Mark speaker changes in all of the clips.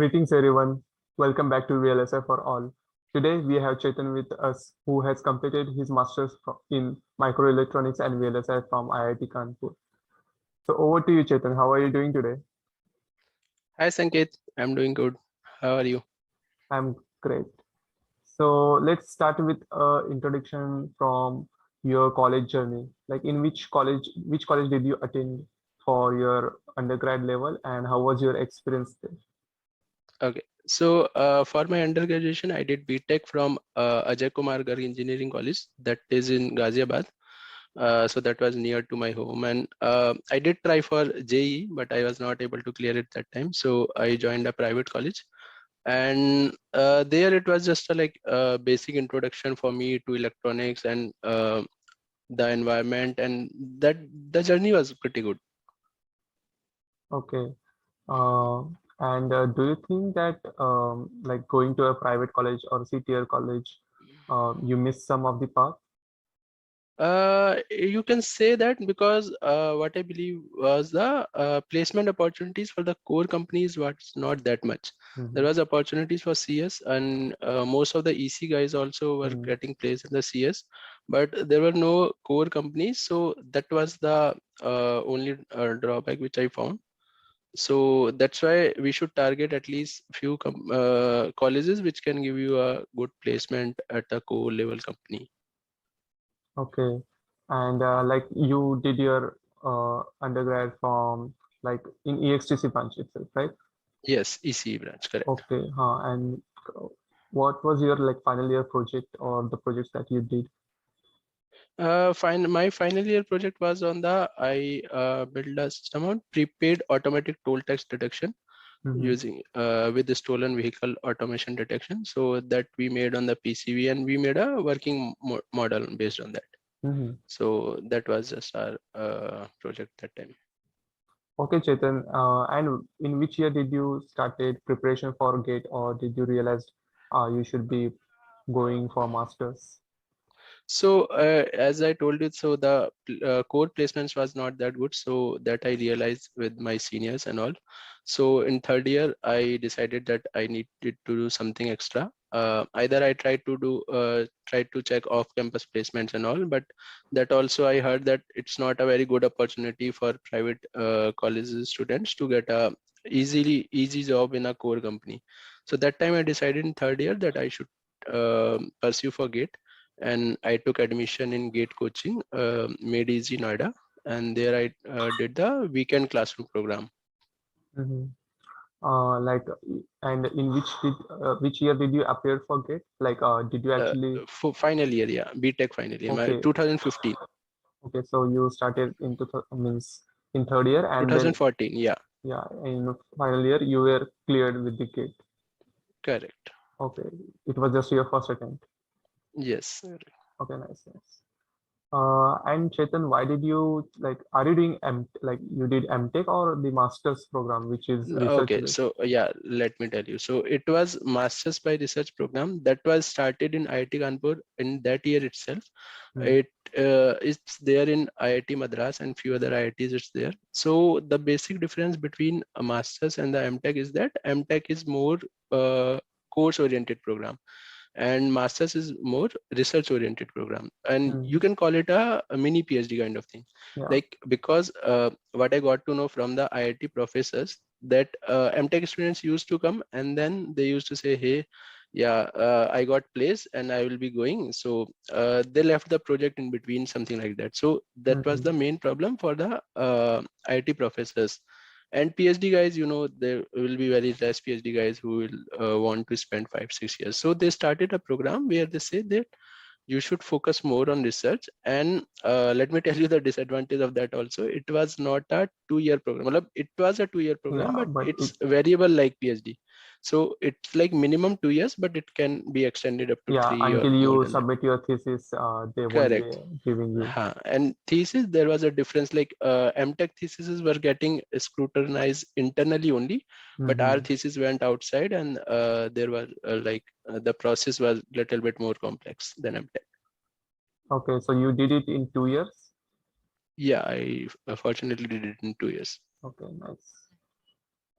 Speaker 1: Greetings everyone. Welcome back to VLSI for all. Today we have Chetan with us who has completed his masters in Microelectronics and VLSI from IIT Kanpur. So over to you Chetan. How are you doing today?
Speaker 2: Hi Sanket, I'm doing good. How are you?
Speaker 1: I'm great. So let's start with introduction from your college journey. Like in which college did you attend for your undergrad level and how was your experience there?
Speaker 2: Okay, so for my undergraduation, I did BTech from Ajay Kumar Garg Engineering College, that is in Ghaziabad. So that was near to my home, and I did try for JE, but I was not able to clear it that time. So I joined a private college, and there it was just a basic introduction for me to electronics and the environment, and that the journey was pretty good.
Speaker 1: Okay. Uh, and do you think that like going to a private college or C-tier college, you miss some of the path?
Speaker 2: You can say that because what I believe was the placement opportunities for the core companies was not that much. There was opportunities for CS, and most of the EC guys also were getting placed in the CS, but there were no core companies. So that was the only drawback which I found. So that's why we should target at least few colleges which can give you a good placement at a core level company.
Speaker 1: Okay. And like you did your undergrad from like in EXTC branch itself, right?
Speaker 2: Yes, ECE branch, correct.
Speaker 1: Okay. And what was your like final year project or the projects that you did?
Speaker 2: My final year project was on the I built a system on prepaid automatic toll tax detection using with the stolen vehicle automation detection. So that we made on the PCB, and we made a working model based on that. So that was just our project that time.
Speaker 1: Okay, Chetan. And in which year did you started preparation for GATE, or did you realize you should be going for masters?
Speaker 2: So as I told you, so the core placements was not that good. So that I realized with my seniors and all. So in third year, I decided that I needed to do something extra. Either I tried to check off-campus placements and all, but that also I heard that it's not a very good opportunity for private colleges students to get a easy job in a core company. So that time I decided in third year that I should pursue for GATE, and I took admission in GATE coaching, Made Easy Noida, and there I did the weekend classroom program.
Speaker 1: Like, and in which year did you appear for GATE? Like, did you actually?
Speaker 2: For final year, yeah, BTech final year, my
Speaker 1: Okay,
Speaker 2: 2015.
Speaker 1: okay. So you started into means in third year, and then
Speaker 2: 2014, yeah,
Speaker 1: yeah, in final year you were cleared with the GATE.
Speaker 2: correct.
Speaker 1: Okay, it was just your first attempt.
Speaker 2: Yes.
Speaker 1: Okay, nice. And Chetan, why did you like? Are you doing like you did MTech or the master's program, which is research
Speaker 2: Okay,
Speaker 1: based?
Speaker 2: so yeah, let me tell you. So it was Masters by Research program that was started in IIT Kanpur in that year itself. It it's there in IIT Madras and few other IITs. It's there. So the basic difference between a Masters and the MTech is that MTech is more course-oriented program, and Masters is more research-oriented program. And you can call it a mini PhD kind of thing.
Speaker 1: Yeah.
Speaker 2: Like, because what I got to know from the IIT professors, that MTech students used to come and then they used to say, hey, yeah, I got placed and I will be going. So they left the project in between, something like that. So that was the main problem for the IIT professors. And PhD guys, there will be very less PhD guys who will want to spend 5-6 years. So they started a program where they say that you should focus more on research. And let me tell you the disadvantage of that also. It was not a 2-year program. Well, it was a 2-year program,
Speaker 1: Yeah,
Speaker 2: but
Speaker 1: but
Speaker 2: it's variable like PhD. So it's like minimum 2 years, but it can be extended up to
Speaker 1: yeah,
Speaker 2: 3 or
Speaker 1: until
Speaker 2: more
Speaker 1: you
Speaker 2: than that.
Speaker 1: submit your thesis, they won't be
Speaker 2: Correct.
Speaker 1: giving you.
Speaker 2: And thesis, there was a difference, like MTech theses were getting scrutinized internally only, but our thesis went outside, and there was the process was little bit more complex than MTech.
Speaker 1: Okay, so you did it in 2 years?
Speaker 2: Yeah, I fortunately did it in 2 years.
Speaker 1: Okay, nice.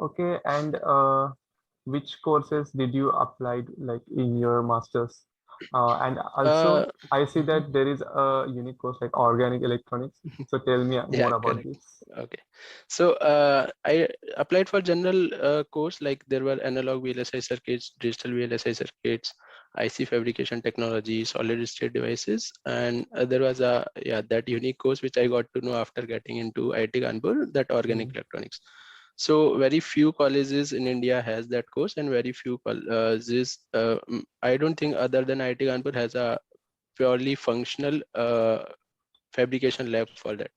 Speaker 1: Okay, and which courses did you apply like in your masters? And
Speaker 2: Uh,
Speaker 1: also, I see
Speaker 2: mhm.
Speaker 1: that there is a unique course like organic electronics. So tell me
Speaker 2: Yeah,
Speaker 1: more about
Speaker 2: correct.
Speaker 1: this.
Speaker 2: Okay. So I applied for general course, like there were analog VLSI circuits, digital VLSI circuits, IC fabrication technology, solid state devices, and there was a that unique course which I got to know after getting into IIT Kanpur, that organic
Speaker 1: Mhm.
Speaker 2: electronics. So very few colleges in India has that course, and very few colleges. I don't think other than IIT Kanpur has a purely functional fabrication lab for that.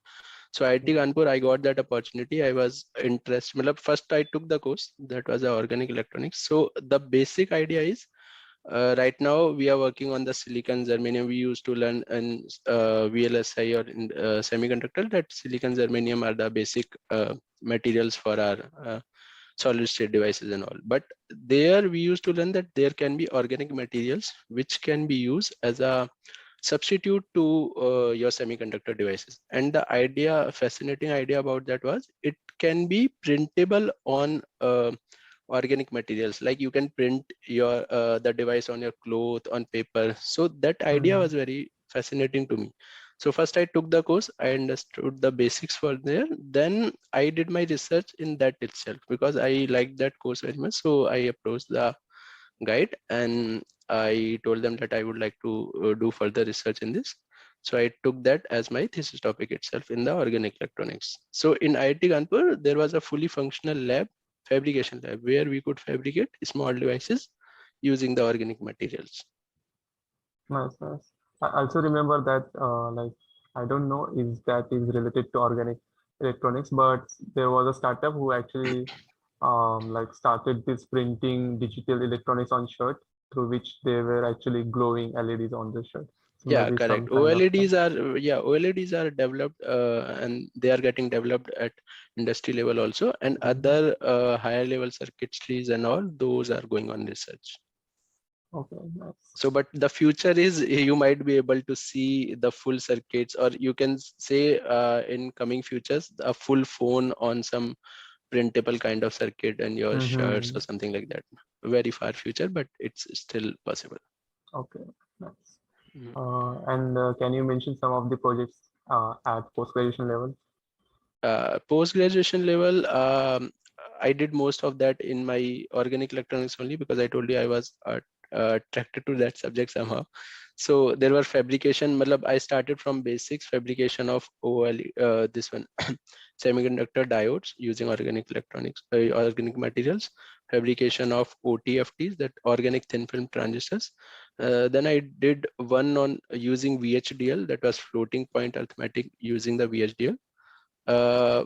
Speaker 2: So IIT Kanpur, I got that opportunity. I was interested. Matlab, first I took the course that was organic electronics. So the basic idea is right now we are working on the silicon germanium. We used to learn in VLSI or in semiconductor that silicon germanium are the basic materials for our solid state devices and all. But there we used to learn that there can be organic materials which can be used as a substitute to your semiconductor devices. And the idea, fascinating idea about that was it can be printable on organic materials. Like you can print your the device on your cloth, on paper. So that idea
Speaker 1: Mhm.
Speaker 2: was very fascinating to me. So first I took the course, I understood the basics for there. Then I did my research in that itself because I liked that course very much. So I approached the guide and I told them that I would like to do further research in this. So I took that as my thesis topic itself in the organic electronics. So in IIT Kanpur, there was a fully functional lab, fabrication lab, where we could fabricate small devices using the organic materials.
Speaker 1: Nice, nice. I also remember that, like, I don't know if that is related to organic electronics, but there was a startup who actually like started this printing digital electronics on shirt through which they were actually glowing LEDs on the shirt. So
Speaker 2: Yeah,
Speaker 1: maybe
Speaker 2: correct.
Speaker 1: some kind of
Speaker 2: OLEDs are developed and they are getting developed at industry level also, and
Speaker 1: Mhm.
Speaker 2: other higher level circuitries and all those are going on research.
Speaker 1: Okay, nice.
Speaker 2: So but the future is you might be able to see the full circuits, or you can say in coming futures a full phone on some printable kind of circuit and your shirts or
Speaker 1: Mm-hmm.
Speaker 2: something like that. Very far future, but it's still possible.
Speaker 1: Okay, nice.
Speaker 2: Mhm.
Speaker 1: And can you mention some of the projects at post-graduation level?
Speaker 2: Post graduation level, I did most of that in my organic electronics only because I told you I was attracted to that subject somehow. So there were fabrication. Matlab, I started from basics fabrication of this one semiconductor diodes using organic electronics, organic materials, fabrication of OTFTs, that organic thin film transistors. Then I did one on using VHDL, that was floating point arithmetic using the VHDL.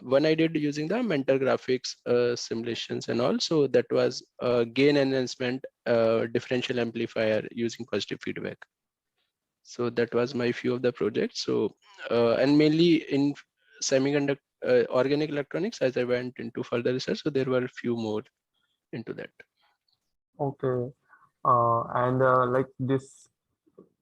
Speaker 2: One I did using the mental graphics simulations and also that was gain enhancement differential amplifier using positive feedback. So that was my few of the projects. So and mainly in semiconductor organic electronics as I went into further research. So there were a few more into that.
Speaker 1: Okay. And like this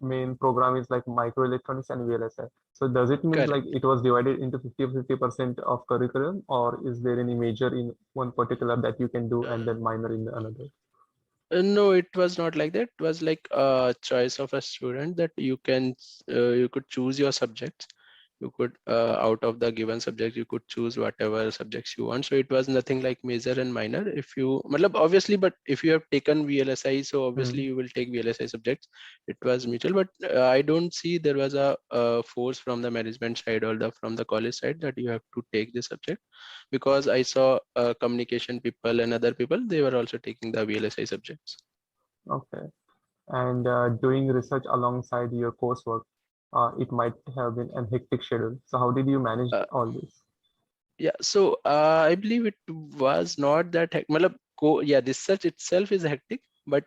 Speaker 1: main program is like microelectronics and VLSI. So does it mean
Speaker 2: Correct.
Speaker 1: like it was divided into 50% of curriculum, or is there any major in one particular that you can do and then minor in the another?
Speaker 2: No, it was not like that. It was like a choice of a student that you can you could choose your subjects. You could out of the given subject you could choose whatever subjects you want. So it was nothing like major and minor. If you, matlab, obviously, but if you have taken VLSI, so obviously
Speaker 1: Hmm.
Speaker 2: you will take VLSI subjects. It was mutual, but I don't see there was a force from the management side or the from the college side that you have to take this subject because I saw communication people and other people, they were also taking the VLSI subjects.
Speaker 1: Okay. And doing research alongside your coursework, it might have been a hectic schedule. So how did you manage
Speaker 2: Uh,
Speaker 1: all this?
Speaker 2: yeah, so I believe it was not that hectic. Yeah, research itself is hectic, but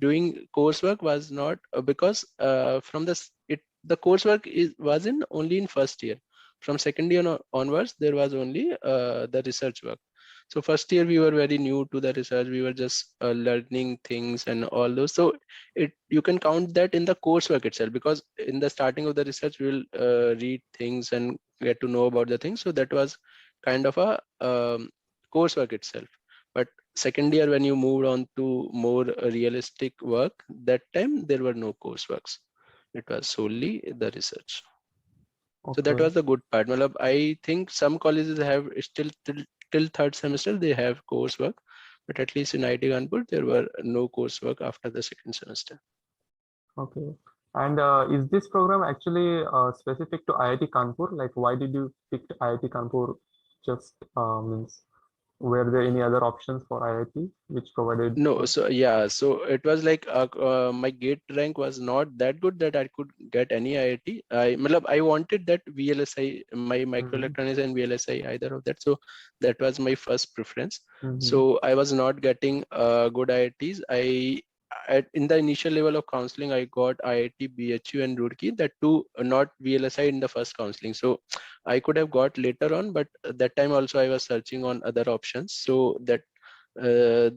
Speaker 2: doing coursework was not because from the coursework was in only in first year. From second year onwards, there was only the research work. So first year we were very new to the research. We were just learning things and all those. So it you can count that in the coursework itself because in the starting of the research we will read things and get to know about the things. So that was kind of a coursework itself. But second year, when you moved on to more realistic work, that time there were no courseworks. It was solely the research. So that
Speaker 1: Okay.
Speaker 2: was the good part. Matlab, I think some colleges have still till third semester they have coursework, but at least in IIT Kanpur there were no coursework after the second semester.
Speaker 1: Okay. And is this program actually specific to IIT Kanpur? Like, why did you pick IIT Kanpur? Just means, were there any other options for IIT which provided?
Speaker 2: No, so yeah, so it was like my gate rank was not that good that I could get any IIT. I wanted that VLSI, my
Speaker 1: Mhm.
Speaker 2: microelectronics and VLSI, either of that. So that was my first preference.
Speaker 1: Mhm.
Speaker 2: So I was not getting good IITs. In the initial level of counseling, I got IIT, BHU, and Roorkee. That two, not VLSI in the first counseling. So I could have got later on, but that time also I was searching on other options. So that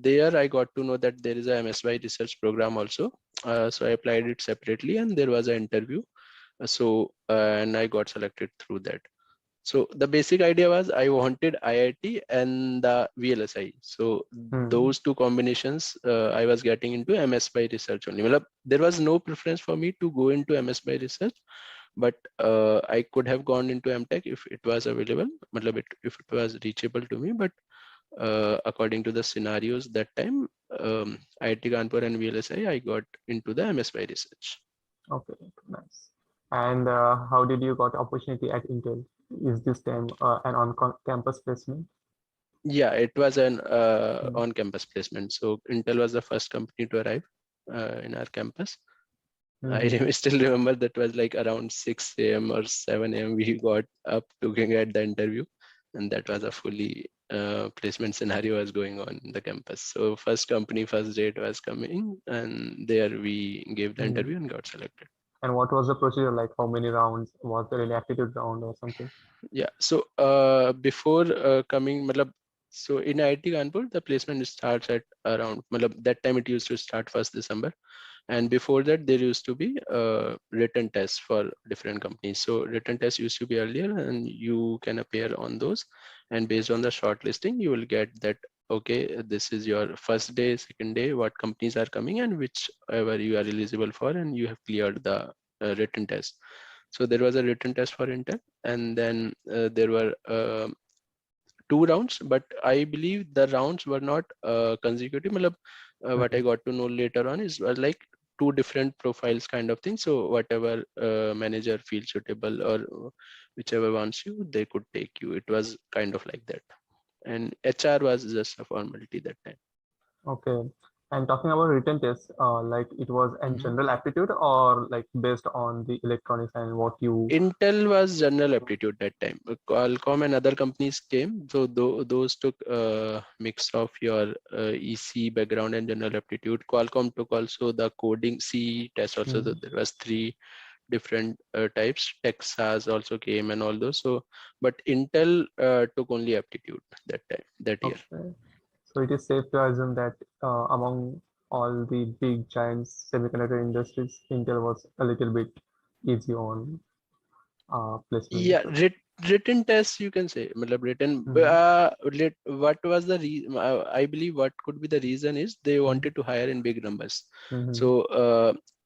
Speaker 2: there I got to know that there is a MSY research program also. So I applied it separately and there was an interview. And I got selected through that. So the basic idea was I wanted IIT and the VLSI. So
Speaker 1: Hmm.
Speaker 2: those two combinations I was getting into MS by research only. There was no preference for me to go into MS by research, but I could have gone into MTech if it was available, if it was reachable to me. But according to the scenarios that time, IIT Kanpur and VLSI, I got into the MS by research.
Speaker 1: Okay, nice. And how did you got opportunity at Intel? Is this time an on-campus placement?
Speaker 2: Yeah, it was an
Speaker 1: Mm.
Speaker 2: on-campus placement. So Intel was the first company to arrive in our campus.
Speaker 1: Mhm.
Speaker 2: Still remember that was like around 6 a.m. or 7 a.m. We got up to get the interview, and that was a fully placement scenario was going on in the campus. So first company, first date was coming, and there we gave the
Speaker 1: Mhm.
Speaker 2: interview and got selected.
Speaker 1: And what was the procedure like? How many rounds? Was there any aptitude round or something?
Speaker 2: Yeah. So before coming, so in IIT Kanpur, the placement starts at around, that time it used to start 1st December. And before that, there used to be written tests for different companies. So written tests used to be earlier and you can appear on those. And based on the shortlisting, you will get that, okay, this is your first day, second day, what companies are coming and whichever you are eligible for, and you have cleared the written test. So there was a written test for Intel, and then there were 2 rounds, but I believe the rounds were not consecutive. What I
Speaker 1: Mhm.
Speaker 2: got to know later on is like two different profiles kind of thing. So whatever manager feels suitable or whichever wants you, they could take you. It was kind of like that. And HR was just a formality that time.
Speaker 1: Okay. And talking about written tests, like it was a
Speaker 2: Mhm.
Speaker 1: general aptitude or like based on the electronics and what you.
Speaker 2: Intel was general aptitude that time. Qualcomm and other companies came, so those took a mix of your EC background and general aptitude. Qualcomm took also the coding C test also. So
Speaker 1: Mhm.
Speaker 2: there was 3 different types. Texas also came and all those. So, but Intel took only aptitude that time, that year.
Speaker 1: Okay. So it is safe to assume that among all the big giants semiconductor industries, Intel was a little bit easy on placement.
Speaker 2: Yeah, written tests you can say.
Speaker 1: Mhm.
Speaker 2: What was the reason? I believe what could be the reason is they
Speaker 1: Mhm.
Speaker 2: wanted to hire in big numbers.
Speaker 1: Mhm.
Speaker 2: So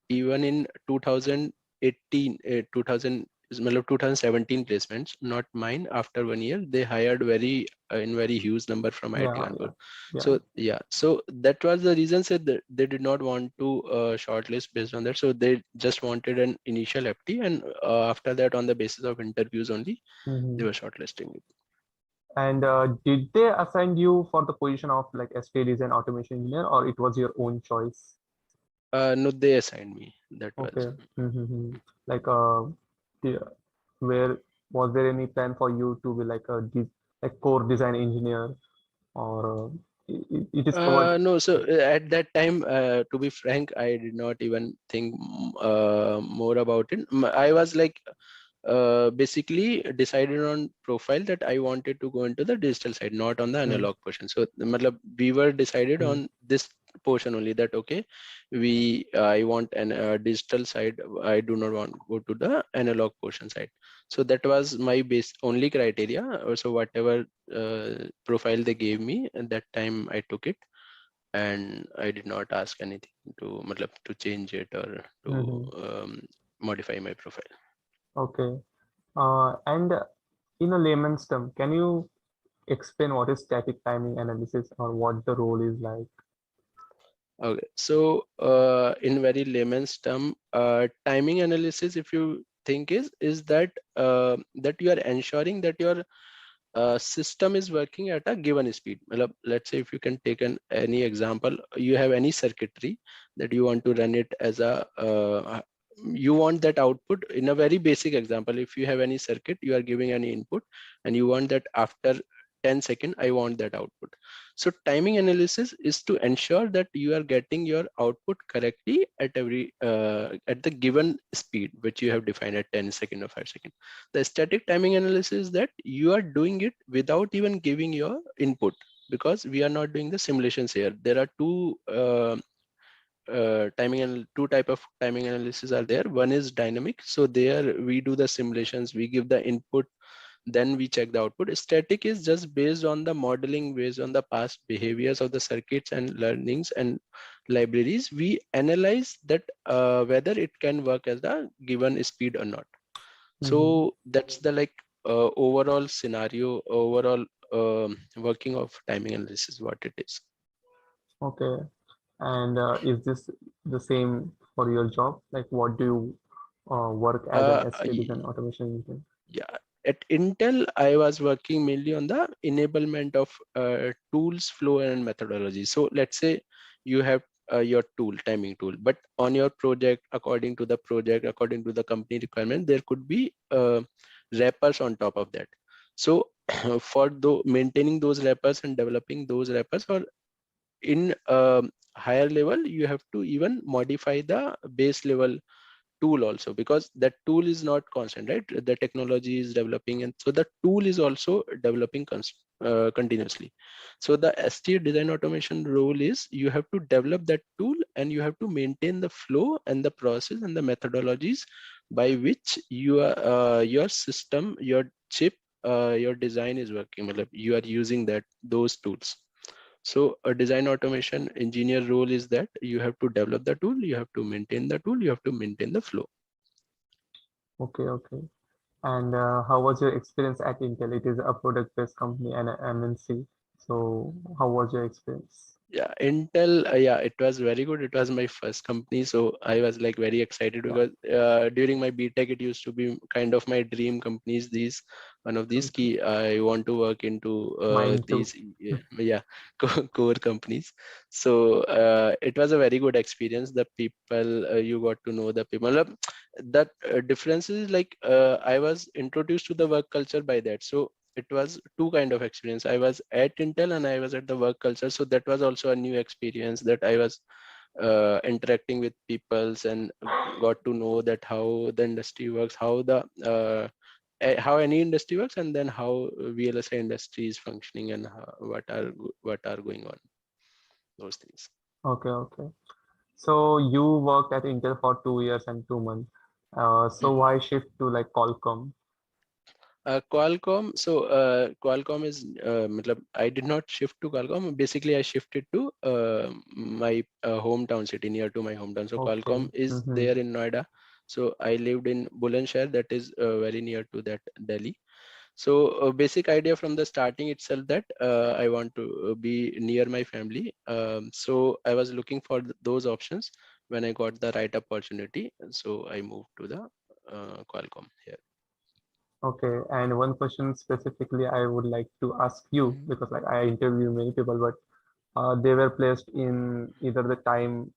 Speaker 2: even in 2018, 2000, 2017 placements, not mine. After 1 year, they hired in very huge number from IIT
Speaker 1: Yeah,
Speaker 2: Kanpur.
Speaker 1: yeah, yeah.
Speaker 2: So yeah, so that was the reason said that they did not want to shortlist based on that. So they just wanted an initial FT, and after that, on the basis of interviews only, they
Speaker 1: Mhm.
Speaker 2: were shortlisting it.
Speaker 1: And did they assign you for the position of like STA design automation engineer, or it was your own choice?
Speaker 2: No, they assigned me. That was.
Speaker 1: Okay. Mm-hmm. Like the- where was there any plan for you to be like like core design engineer, or it is covered?
Speaker 2: No, so at that time, to be frank, I did not even think more about it. I was like basically decided on profile that I wanted to go into the digital side, not on the
Speaker 1: Mm,
Speaker 2: analog portion. So we were decided
Speaker 1: mm,
Speaker 2: on this portion only, that okay, I want an digital side, I do not want to go to the analog portion side. So that was my base only criteria. So whatever profile they gave me at that time, I took it, and I did not ask anything to change it or to modify my profile.
Speaker 1: Okay. And in a layman's term, can you explain what is static timing analysis or what the role is like?
Speaker 2: Okay, so in very layman's term, timing analysis, if you think is that that you are ensuring that your system is working at a given speed. Let's say if you can take any example, you have any circuitry that you want to run it as a you want that output in a very basic example. If you have any circuit, you are giving any input and you want that after 10 seconds, I want that output. So timing analysis is to ensure that you are getting your output correctly at every at the given speed which you have defined at 10 seconds or 5 seconds. The static timing analysis is that you are doing it without even giving your input, because we are not doing the simulations here. There are two type of timing analysis are there. One is dynamic, so there we do the simulations, we give the input, then we check the output. Static is just based on the modeling, based on the past behaviors of the circuits and learnings and libraries. We analyze that whether it can work as the given speed or not. So that's the overall scenario, overall working of timing analysis, what it is.
Speaker 1: Okay. And is this the same for your job? Like, what do you work as an STA design automation engineer?
Speaker 2: Yeah, at Intel, I was working mainly on the enablement of tools, flow, and methodology. So let's say you have your tool, timing tool, but on your project, according to the company requirement, there could be wrappers on top of that. So for maintaining those wrappers and developing those wrappers, or in higher level, you have to even modify the base level tool also, because that tool is not constant, right? The technology is developing, and so the tool is also developing continuously. So the STA design automation role is you have to develop that tool and you have to maintain the flow and the process and the methodologies by which your system, your chip, your design is working. You are using those tools. So a design automation engineer role is that you have to develop the tool, you have to maintain the tool, you have to maintain the flow.
Speaker 1: Okay, okay. And how was your experience at Intel? It is a product-based company and an MNC. So how was your experience?
Speaker 2: Yeah, Intel, yeah, it was very good. It was my first company, so I was like very excited
Speaker 1: Yeah.
Speaker 2: because during my BTech, it used to be kind of my dream companies. One of these key, I want to work into
Speaker 1: Mine too.
Speaker 2: these, yeah, core companies. So it was a very good experience. The people, you got to know the people. That difference is like I was introduced to the work culture by that. So it was two kind of experience. I was at Intel and I was at the work culture. So that was also a new experience, that I was interacting with peoples and got to know that how the industry works, how any industry works, and then how VLSI industry is functioning, and what are going on, those things.
Speaker 1: Okay, okay. So you worked at Intel for 2 years and 2 months. So
Speaker 2: Mhm.
Speaker 1: why shift to like Qualcomm?
Speaker 2: Qualcomm. So Qualcomm is, I did not shift to Qualcomm. Basically, I shifted to my hometown city, near to my hometown. So
Speaker 1: Okay.
Speaker 2: Qualcomm is there in Noida. So I lived in Bulandshahr, that is very near to that Delhi. So basic idea from the starting itself that I want to be near my family. So I was looking for those options when I got the right opportunity. So I moved to the Qualcomm here.
Speaker 1: Okay. And one question specifically I would like to ask you, because like I interview many people, but they were placed in either the time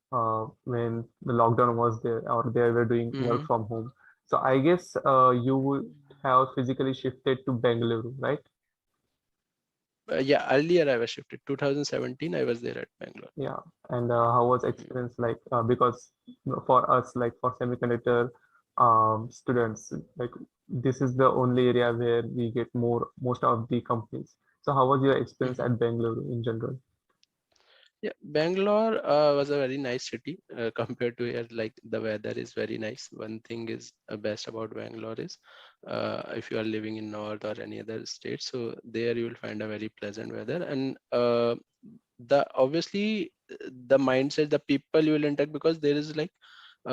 Speaker 1: when the lockdown was there or they were doing work
Speaker 2: Mhm.
Speaker 1: from home. So I guess you would have physically shifted to Bengaluru, right?
Speaker 2: Yeah, earlier I was shifted. 2017, I was there at Bangalore.
Speaker 1: Yeah. And how was
Speaker 2: Mhm.
Speaker 1: experience like? Because for us, like for semiconductor students, like this is the only area where we get most of the companies. So how was your experience
Speaker 2: Mhm.
Speaker 1: at Bengaluru in general?
Speaker 2: Yeah, Bangalore was a very nice city compared to here. Like the weather is very nice. One thing is best about Bangalore is if you are living in North or any other state, so there you will find a very pleasant weather. And the obviously the mindset, the people you will interact, because there is like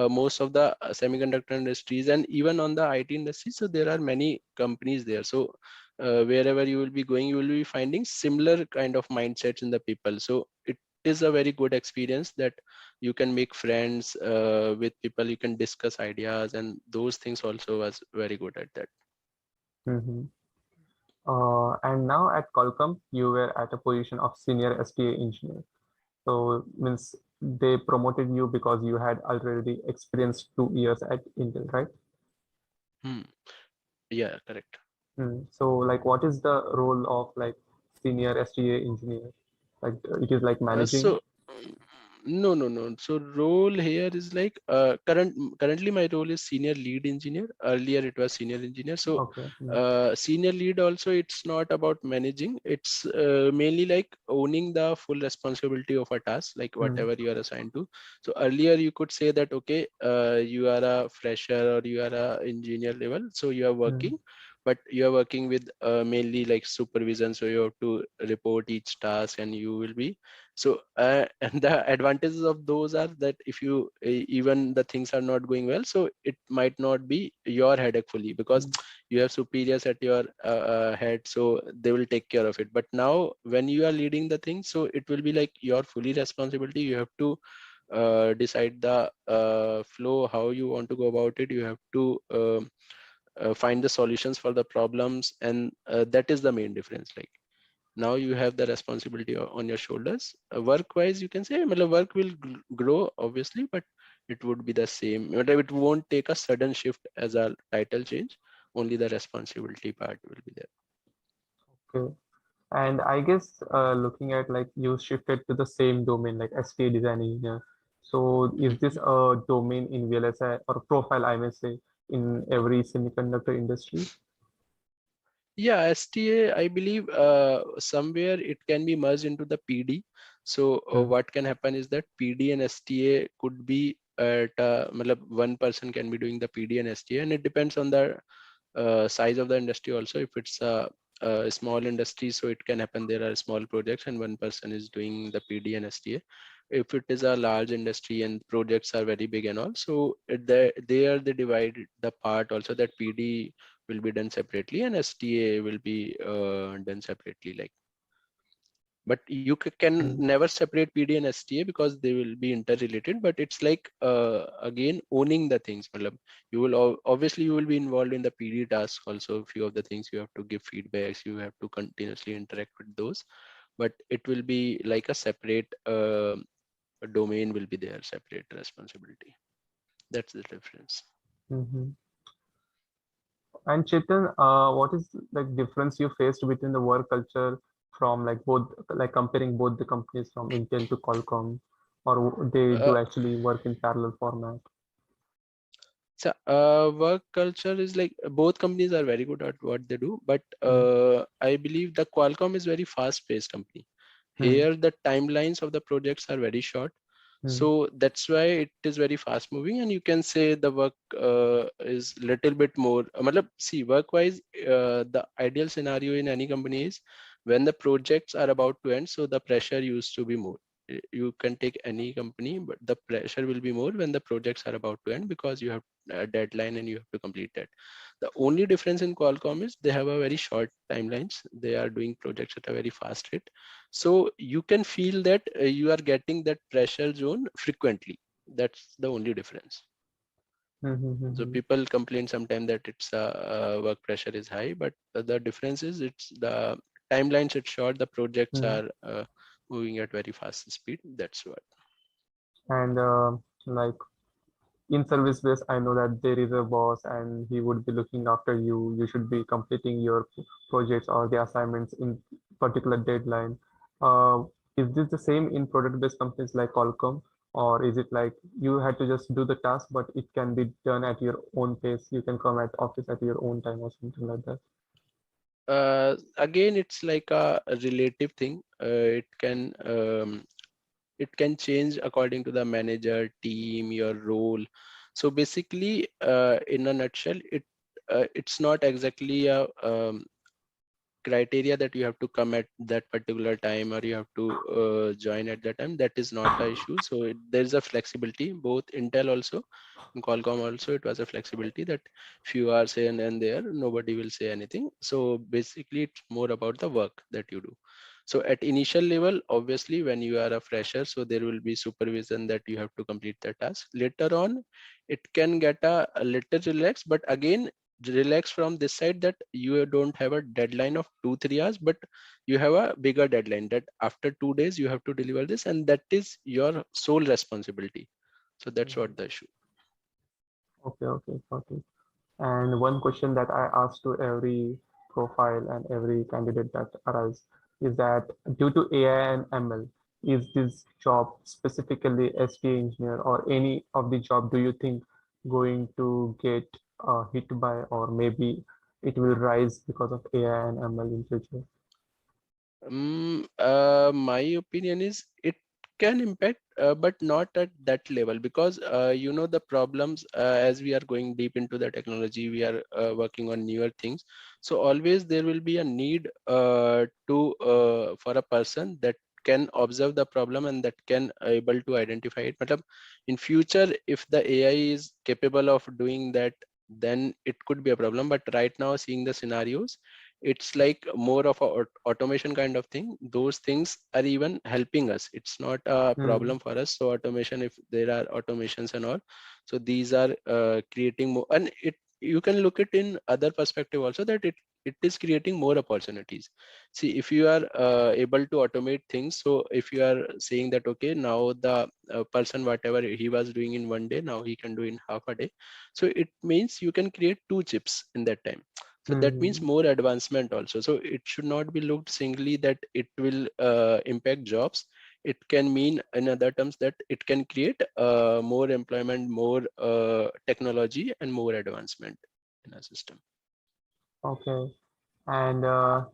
Speaker 2: most of the semiconductor industries and even on the IT industry. So there are many companies there. So wherever you will be going, you will be finding similar kind of mindsets in the people. So it is a very good experience that you can make friends with people, you can discuss ideas, and those things also was very good at that.
Speaker 1: Mm-hmm. And now at Qualcomm, you were at a position of senior STA engineer. So means they promoted you because you had already experienced 2 years at Intel, right?
Speaker 2: Hmm. Yeah, correct.
Speaker 1: So like, what is the role of like senior STA engineer? Like it is like managing.
Speaker 2: So no. So role here is like currently my role is senior lead engineer. Earlier it was senior engineer. So
Speaker 1: Okay.
Speaker 2: senior lead also, it's not about managing. It's mainly like owning the full responsibility of a task, like
Speaker 1: Mm,
Speaker 2: whatever you are assigned to. So earlier you could say that okay, you are a fresher or you are a engineer level, so you are
Speaker 1: mm,
Speaker 2: working, but you are working with mainly like supervision. So you have to report each task and you will be so and the advantages of those are that if you even the things are not going well, so it might not be your headache fully, because
Speaker 1: mm,
Speaker 2: you have superiors at your head, so they will take care of it. But now when you are leading the thing, so it will be like your fully responsibility. You have to decide the flow, how you want to go about it. You have to find the solutions for the problems, and that is the main difference. Like now you have the responsibility on your shoulders. Work wise, you can say well, work will grow obviously, but it would be the same. It won't take a sudden shift as a title change. Only the responsibility part will be there.
Speaker 1: okay. And I guess looking at like you shifted to the same domain like STA design engineer. So is this
Speaker 2: Mhm.
Speaker 1: a domain in VLSI or profile I may say in every semiconductor industry?
Speaker 2: Yeah, STA, I believe somewhere it can be merged into the PD. So
Speaker 1: Mm,
Speaker 2: what can happen is that PD and STA could be at matlab one person can be doing the PD and STA, and it depends on the size of the industry also. If it's a small industry, so it can happen there are small projects and one person is doing the PD and STA. If it is a large industry and projects are very big and all, so they divide the part also, that PD will be done separately and STA will be done separately. Like, but you can
Speaker 1: mm,
Speaker 2: never separate PD and STA because they will be interrelated. But it's like again owning the things. Matlab, you will obviously you will be involved in the PD task also. Few of the things you have to give feedbacks, you have to continuously interact with those. But it will be like a separate domain will be there, separate responsibility. That's the difference.
Speaker 1: mhm. And Chetan, what is like difference you faced between the work culture from like both like comparing both the companies from Intel to Qualcomm, or they
Speaker 2: Uh,
Speaker 1: do actually work in parallel format?
Speaker 2: So work culture is like both companies are very good at what they do, but
Speaker 1: Mm,
Speaker 2: I believe the Qualcomm is very fast-paced company.
Speaker 1: mm,
Speaker 2: Here, the timelines of the projects are very short,
Speaker 1: mm,
Speaker 2: so that's why it is very fast-moving. And you can say the work is little bit more. Matlab, see, work-wise, the ideal scenario in any company is when the projects are about to end, so the pressure used to be more. You can take any company, but the pressure will be more when the projects are about to end, because you have a deadline and you have to complete that. The only difference in Qualcomm is they have a very short timelines. They are doing projects at a very fast rate. So you can feel that you are getting that pressure zone frequently. That's the only difference.
Speaker 1: mm,
Speaker 2: So
Speaker 1: mm,
Speaker 2: people complain sometimes that it's work pressure is high, but the difference is it's the timelines it's short. The projects
Speaker 1: mm.
Speaker 2: are moving at very fast speed. That's what.
Speaker 1: And like in service base, I know that there is a boss and he would be looking after you. You should be completing your projects or the assignments in particular deadline. Uh, is this the same in product-based companies like Qualcomm, or is it like you had to just do the task, but it can be done at your own pace? You can come at office at your own time or something like that.
Speaker 2: Again, it's like a relative thing. It can. it can change according to the manager, team, your role. So basically, in a nutshell, it's not exactly a criteria that you have to come at that particular time or you have to join at that time. That is not the issue. So there's a flexibility, both Intel also, in Qualcomm also, it was a flexibility that few hours here and there, nobody will say anything. So basically it's more about the work that you do. So at initial level, obviously when you are a fresher, so there will be supervision that you have to complete the task. Later on, it can get a little relaxed, but again, relax from this side that you don't have a deadline of 2-3 hours, but you have a bigger deadline that after 2 days you have to deliver this, and that is your sole responsibility. So that's what the issue.
Speaker 1: Okay, okay, got it. And one question that I ask to every profile and every candidate that arrives is that due to AI and ML, is this job specifically STA engineer or any of the job do you think going to get hit by, or maybe it will rise because of AI and ML in future?
Speaker 2: My opinion is it can impact, but not at that level, because the problems, as we are going deep into the technology, we are working on newer things. So always there will be a need to for a person that can observe the problem and that can able to identify it. But in future, if the AI is capable of doing that, then it could be a problem. But right now, seeing the scenarios, it's like more of a automation kind of thing. Those things are even helping us. It's not a
Speaker 1: Hmm.
Speaker 2: problem for us. So automation, if there are automations and all, so these are creating more, and it, you can look it in other perspective also, that it is creating more opportunities. See, if you are able to automate things, so if you are saying that, okay, now the person, whatever he was doing in one day, now he can do in half a day. So it means you can create 2 chips in that time. So that means
Speaker 1: Hmm.
Speaker 2: more advancement also. So it should not be looked singly that it will impact jobs. It can mean, in other terms, that it can create more employment, more technology, and more advancement in a system.
Speaker 1: Okay. And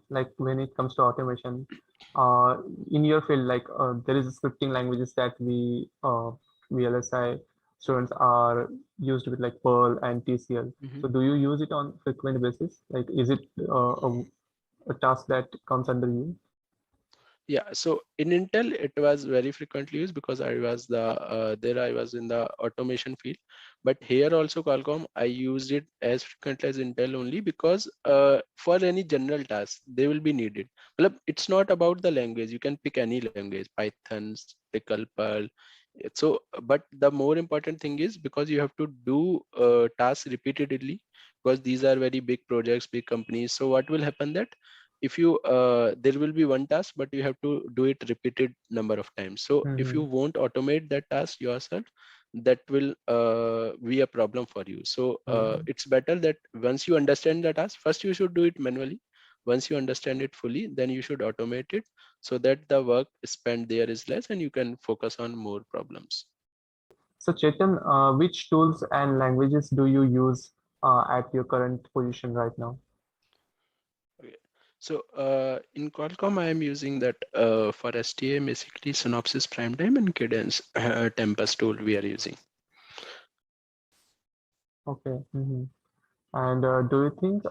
Speaker 1: like when it comes to automation, uh, in your field, like there is scripting languages that VLSI students are used with, like Perl and TCL.
Speaker 2: Mhm.
Speaker 1: So do you use it on frequent basis? Like, is it a task that comes under you?
Speaker 2: Yeah, so in Intel, it was very frequently used because I was there I was in the automation field. But here also Qualcomm, I used it as frequently as Intel only because for any general task, they will be needed. Well, it's not about the language. You can pick any language, Python, Pickle, Perl. So, but the more important thing is because you have to do tasks repeatedly, because these are very big projects, big companies. So what will happen that if you there will be one task, but you have to do it repeated number of times. So if you
Speaker 1: Mm-hmm.
Speaker 2: won't automate that task yourself, that will be a problem for you. So
Speaker 1: Mm-hmm.
Speaker 2: it's better that once you understand the task, first you should do it manually. Once you understand it fully, then you should automate it, so that the work spent there is less and you can focus on more problems.
Speaker 1: So Chetan, which tools and languages do you use at your current position right now?
Speaker 2: Okay. So in Qualcomm, I am using that for STA, basically Synopsys Primetime and Cadence Tempest tool we are using.
Speaker 1: Okay. Mm-hmm. And do you think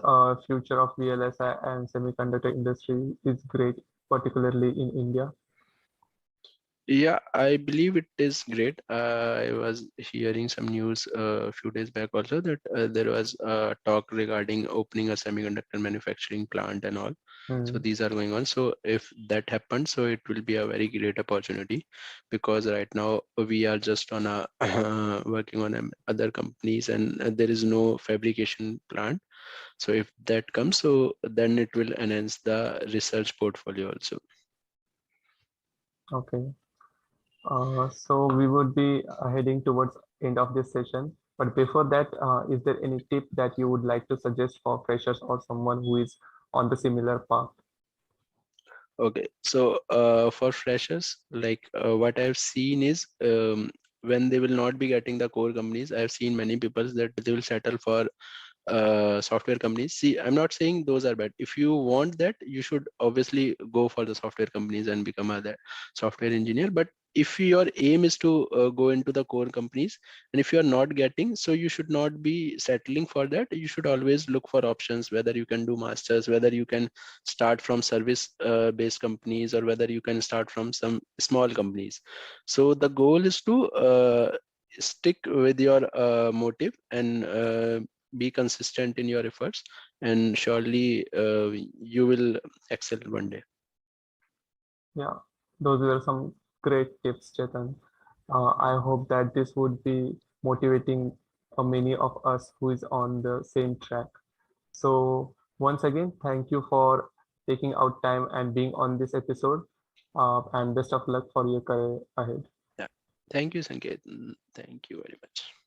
Speaker 1: future of VLSI and semiconductor industry is great, particularly in India?
Speaker 2: Yeah, I believe it is great. I was hearing some news a few days back also that there was a talk regarding opening a semiconductor manufacturing plant and all. So
Speaker 1: Hmm.
Speaker 2: these are going on. So if that happens, so it will be a very great opportunity, because right now we are just on a working on other companies, and there is no fabrication plant. So if that comes, so then it will enhance the research portfolio also.
Speaker 1: Okay. So we would be heading towards end of this session. But before that, is there any tip that you would like to suggest for freshers or someone who is on the similar path?
Speaker 2: Okay, so for freshers, like what I've seen is when they will not be getting the core companies, I've seen many people that they will settle for software companies. See, I'm not saying those are bad. If you want that, you should obviously go for the software companies and become a that software engineer. But if your aim is to go into the core companies, and if you are not getting, so you should not be settling for that. You should always look for options, whether you can do masters, whether you can start from service based companies, or whether you can start from some small companies. So the goal is to stick with your motive, and be consistent in your efforts, and surely you will excel one day.
Speaker 1: Yeah, those were some great tips, Chetan. I hope that this would be motivating many of us who is on the same track. So once again, thank you for taking out time and being on this episode. And best of luck for your career ahead.
Speaker 2: Yeah. Thank you, Sanket. Thank you very much.